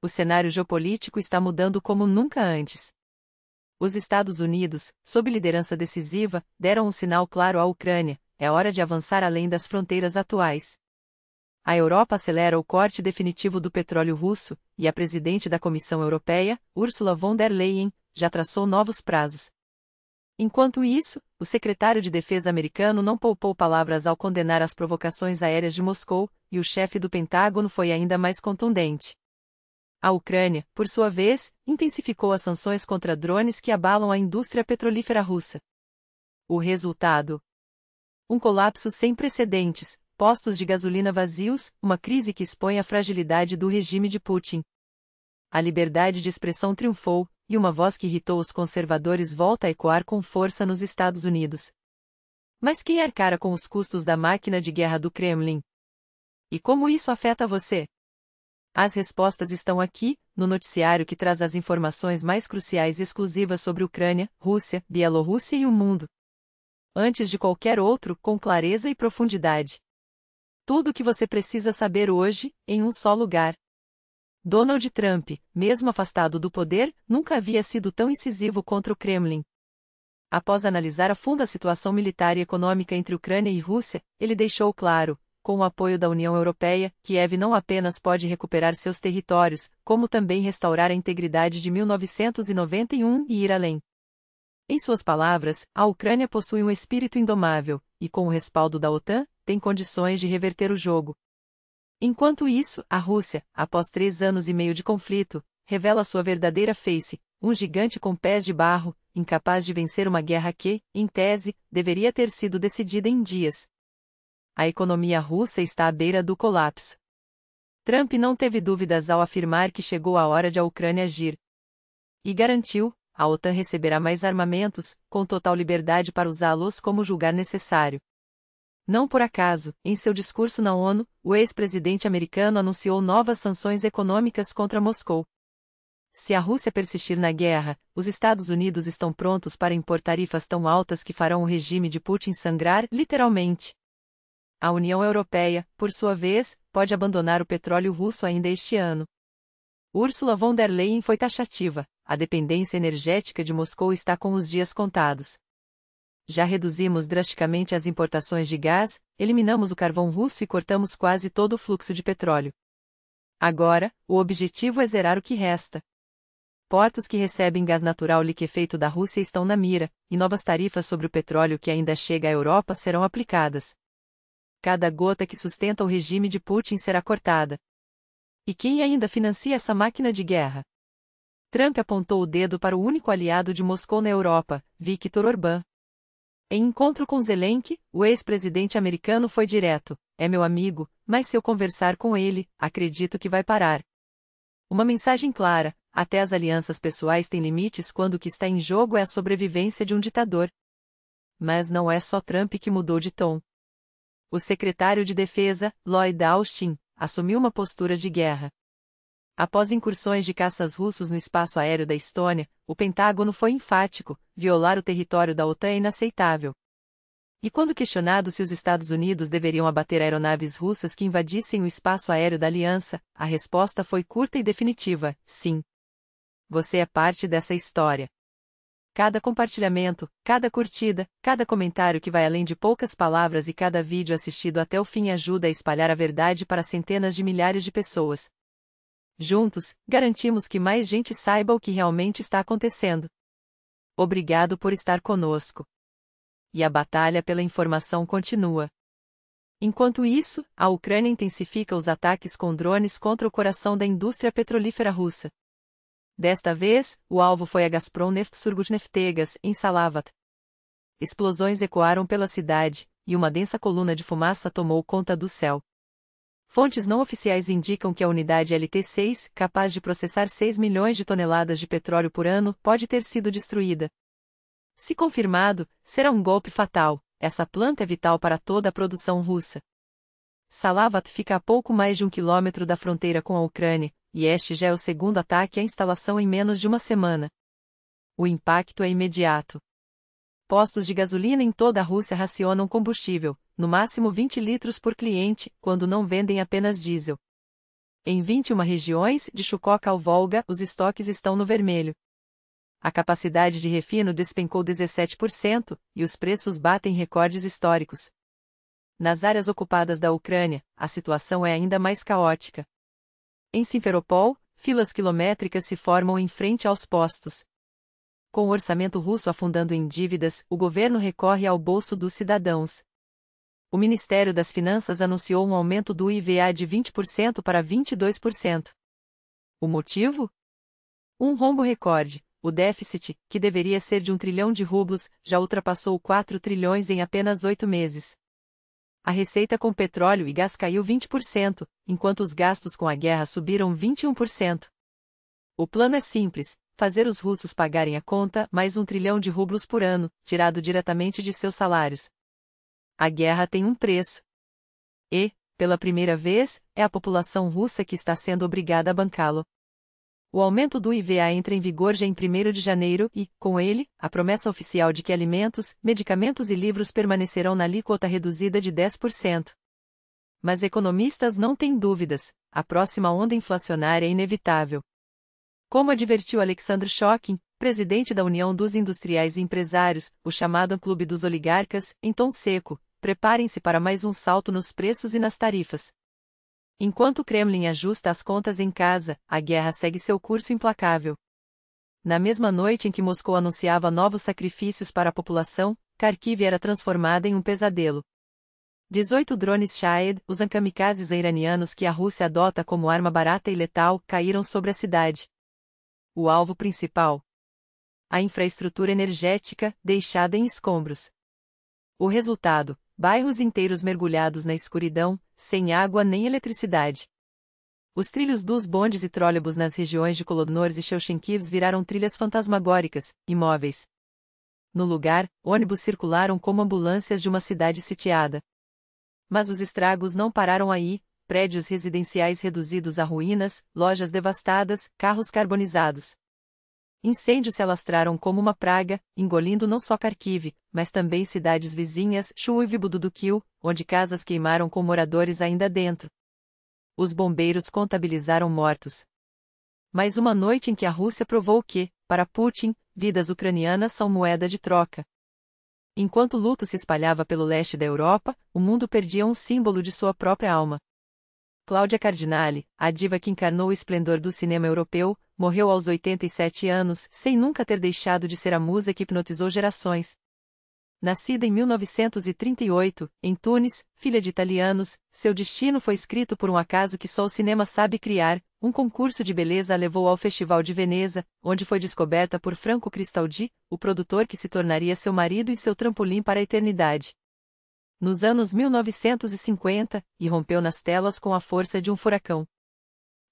O cenário geopolítico está mudando como nunca antes. Os Estados Unidos, sob liderança decisiva, deram um sinal claro à Ucrânia: é hora de avançar além das fronteiras atuais. A Europa acelera o corte definitivo do petróleo russo, e a presidente da Comissão Europeia, Ursula von der Leyen, já traçou novos prazos. Enquanto isso, o secretário de Defesa americano não poupou palavras ao condenar as provocações aéreas de Moscou, e o chefe do Pentágono foi ainda mais contundente. A Ucrânia, por sua vez, intensificou as sanções contra drones que abalam a indústria petrolífera russa. O resultado: um colapso sem precedentes, postos de gasolina vazios, uma crise que expõe a fragilidade do regime de Putin. A liberdade de expressão triunfou, e uma voz que irritou os conservadores volta a ecoar com força nos Estados Unidos. Mas quem arcara com os custos da máquina de guerra do Kremlin? E como isso afeta você? As respostas estão aqui, no noticiário que traz as informações mais cruciais e exclusivas sobre Ucrânia, Rússia, Bielorrússia e o mundo. Antes de qualquer outro, com clareza e profundidade. Tudo o que você precisa saber hoje, em um só lugar. Donald Trump, mesmo afastado do poder, nunca havia sido tão incisivo contra o Kremlin. Após analisar a fundo a situação militar e econômica entre Ucrânia e Rússia, ele deixou claro, com o apoio da União Europeia, que Kiev não apenas pode recuperar seus territórios, como também restaurar a integridade de 1991 e ir além. Em suas palavras, a Ucrânia possui um espírito indomável, e com o respaldo da OTAN, tem condições de reverter o jogo. Enquanto isso, a Rússia, após 3 anos e meio de conflito, revela sua verdadeira face, um gigante com pés de barro, incapaz de vencer uma guerra que, em tese, deveria ter sido decidida em dias. A economia russa está à beira do colapso. Trump não teve dúvidas ao afirmar que chegou a hora de a Ucrânia agir. E garantiu: a OTAN receberá mais armamentos, com total liberdade para usá-los como julgar necessário. Não por acaso, em seu discurso na ONU, o ex-presidente americano anunciou novas sanções econômicas contra Moscou. Se a Rússia persistir na guerra, os Estados Unidos estão prontos para impor tarifas tão altas que farão o regime de Putin sangrar, literalmente. A União Europeia, por sua vez, pode abandonar o petróleo russo ainda este ano. Ursula von der Leyen foi taxativa: a dependência energética de Moscou está com os dias contados. Já reduzimos drasticamente as importações de gás, eliminamos o carvão russo e cortamos quase todo o fluxo de petróleo. Agora, o objetivo é zerar o que resta. Portos que recebem gás natural liquefeito da Rússia estão na mira, e novas tarifas sobre o petróleo que ainda chega à Europa serão aplicadas. Cada gota que sustenta o regime de Putin será cortada. E quem ainda financia essa máquina de guerra? Trump apontou o dedo para o único aliado de Moscou na Europa, Viktor Orbán. Em encontro com Zelensky, o ex-presidente americano foi direto: é meu amigo, mas se eu conversar com ele, acredito que vai parar. Uma mensagem clara: até as alianças pessoais têm limites quando o que está em jogo é a sobrevivência de um ditador. Mas não é só Trump que mudou de tom. O secretário de Defesa, Lloyd Austin, assumiu uma postura de guerra. Após incursões de caças russos no espaço aéreo da Estônia, o Pentágono foi enfático: violar o território da OTAN é inaceitável. E quando questionado se os Estados Unidos deveriam abater aeronaves russas que invadissem o espaço aéreo da aliança, a resposta foi curta e definitiva: sim. Você é parte dessa história. Cada compartilhamento, cada curtida, cada comentário que vai além de poucas palavras e cada vídeo assistido até o fim ajuda a espalhar a verdade para centenas de milhares de pessoas. Juntos, garantimos que mais gente saiba o que realmente está acontecendo. Obrigado por estar conosco. E a batalha pela informação continua. Enquanto isso, a Ucrânia intensifica os ataques com drones contra o coração da indústria petrolífera russa. Desta vez, o alvo foi a Gazprom Neftsurgutneftegas, em Salavat. Explosões ecoaram pela cidade, e uma densa coluna de fumaça tomou conta do céu. Fontes não oficiais indicam que a unidade LT-6, capaz de processar 6 milhões de toneladas de petróleo por ano, pode ter sido destruída. Se confirmado, será um golpe fatal. Essa planta é vital para toda a produção russa. Salavat fica a pouco mais de 1 quilômetro da fronteira com a Ucrânia, e este já é o segundo ataque à instalação em menos de uma semana. O impacto é imediato. Postos de gasolina em toda a Rússia racionam combustível, no máximo 20 litros por cliente, quando não vendem apenas diesel. Em 21 regiões, de Chukotka ao Volga, os estoques estão no vermelho. A capacidade de refino despencou 17%, e os preços batem recordes históricos. Nas áreas ocupadas da Ucrânia, a situação é ainda mais caótica. Em Simferopol, filas quilométricas se formam em frente aos postos. Com o orçamento russo afundando em dívidas, o governo recorre ao bolso dos cidadãos. O Ministério das Finanças anunciou um aumento do IVA de 20% para 22%. O motivo? Um rombo recorde. O déficit, que deveria ser de 1 trilhão de rublos, já ultrapassou 4 trilhões em apenas 8 meses. A receita com petróleo e gás caiu 20%, enquanto os gastos com a guerra subiram 21%. O plano é simples: fazer os russos pagarem a conta mais 1 trilhão de rublos por ano, tirado diretamente de seus salários. A guerra tem um preço. E, pela primeira vez, é a população russa que está sendo obrigada a bancá-lo. O aumento do IVA entra em vigor já em 1º de janeiro e, com ele, a promessa oficial de que alimentos, medicamentos e livros permanecerão na alíquota reduzida de 10%. Mas economistas não têm dúvidas: a próxima onda inflacionária é inevitável. Como advertiu Alexandre Shokin, presidente da União dos Industriais e Empresários, o chamado Clube dos Oligarcas, em tom seco, preparem-se para mais um salto nos preços e nas tarifas. Enquanto o Kremlin ajusta as contas em casa, a guerra segue seu curso implacável. Na mesma noite em que Moscou anunciava novos sacrifícios para a população, Kharkiv era transformada em um pesadelo. 18 drones Shahed, os kamikazes iranianos que a Rússia adota como arma barata e letal, caíram sobre a cidade. O alvo principal: a infraestrutura energética, deixada em escombros. O resultado: bairros inteiros mergulhados na escuridão, sem água nem eletricidade. Os trilhos dos bondes e trólebus nas regiões de Kolodnors e Shevchenkivs viraram trilhas fantasmagóricas, imóveis. No lugar, ônibus circularam como ambulâncias de uma cidade sitiada. Mas os estragos não pararam aí: prédios residenciais reduzidos a ruínas, lojas devastadas, carros carbonizados. Incêndios se alastraram como uma praga, engolindo não só Kharkiv, mas também cidades vizinhas, Chuiv e Bududukil, onde casas queimaram com moradores ainda dentro. Os bombeiros contabilizaram mortos. Mais uma noite em que a Rússia provou que, para Putin, vidas ucranianas são moeda de troca. Enquanto o luto se espalhava pelo leste da Europa, o mundo perdia um símbolo de sua própria alma. Cláudia Cardinale, a diva que encarnou o esplendor do cinema europeu, morreu aos 87 anos, sem nunca ter deixado de ser a musa que hipnotizou gerações. Nascida em 1938, em Tunis, filha de italianos, seu destino foi escrito por um acaso que só o cinema sabe criar. Um concurso de beleza a levou ao Festival de Veneza, onde foi descoberta por Franco Cristaldi, o produtor que se tornaria seu marido e seu trampolim para a eternidade. Nos anos 1950, irrompeu nas telas com a força de um furacão.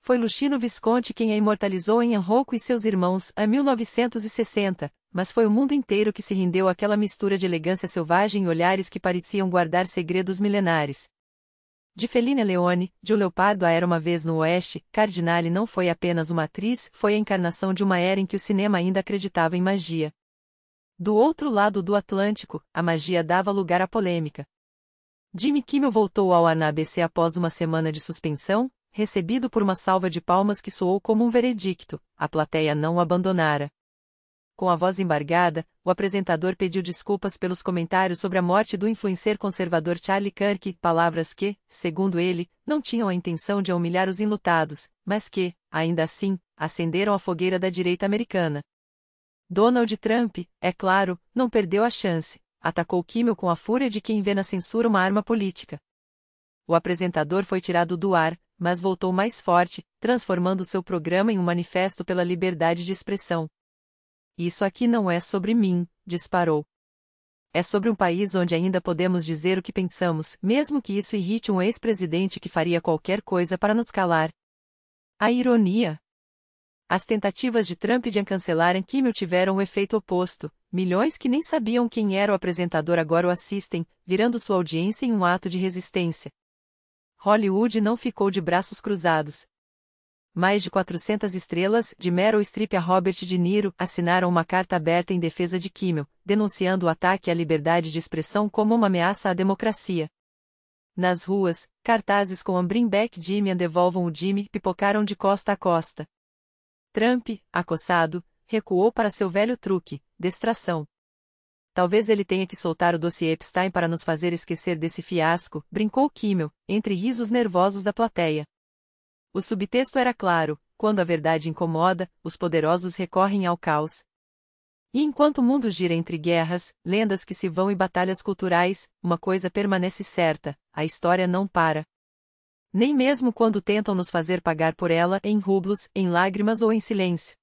Foi Luchino Visconti quem a imortalizou em Enrolco e seus irmãos, em 1960, mas foi o mundo inteiro que se rendeu àquela mistura de elegância selvagem e olhares que pareciam guardar segredos milenares. De Fellini a Leone, de O Leopardo a Era uma Vez no Oeste, Cardinale não foi apenas uma atriz, foi a encarnação de uma era em que o cinema ainda acreditava em magia. Do outro lado do Atlântico, a magia dava lugar à polêmica. Jimmy Kimmel voltou ao ar na ABC após uma semana de suspensão, recebido por uma salva de palmas que soou como um veredicto: a plateia não o abandonara. Com a voz embargada, o apresentador pediu desculpas pelos comentários sobre a morte do influencer conservador Charlie Kirk, palavras que, segundo ele, não tinham a intenção de humilhar os enlutados, mas que, ainda assim, acenderam a fogueira da direita americana. Donald Trump, é claro, não perdeu a chance. Atacou Kimmel com a fúria de quem vê na censura uma arma política. O apresentador foi tirado do ar, mas voltou mais forte, transformando seu programa em um manifesto pela liberdade de expressão. Isso aqui não é sobre mim, disparou. É sobre um país onde ainda podemos dizer o que pensamos, mesmo que isso irrite um ex-presidente que faria qualquer coisa para nos calar. A ironia. As tentativas de Trump de cancelar Kimmel tiveram o efeito oposto. Milhões que nem sabiam quem era o apresentador agora o assistem, virando sua audiência em um ato de resistência. Hollywood não ficou de braços cruzados. Mais de 400 estrelas, de Meryl Streep a Robert De Niro, assinaram uma carta aberta em defesa de Kimmel, denunciando o ataque à liberdade de expressão como uma ameaça à democracia. Nas ruas, cartazes com I'm bring back Jimmy and devolvam o Jimmy pipocaram de costa a costa. Trump, acossado, recuou para seu velho truque, distração. Talvez ele tenha que soltar o dossiê Epstein para nos fazer esquecer desse fiasco, brincou Kimmel, entre risos nervosos da plateia. O subtexto era claro: quando a verdade incomoda, os poderosos recorrem ao caos. E enquanto o mundo gira entre guerras, lendas que se vão e batalhas culturais, uma coisa permanece certa: a história não para. Nem mesmo quando tentam nos fazer pagar por ela em rublos, em lágrimas ou em silêncio.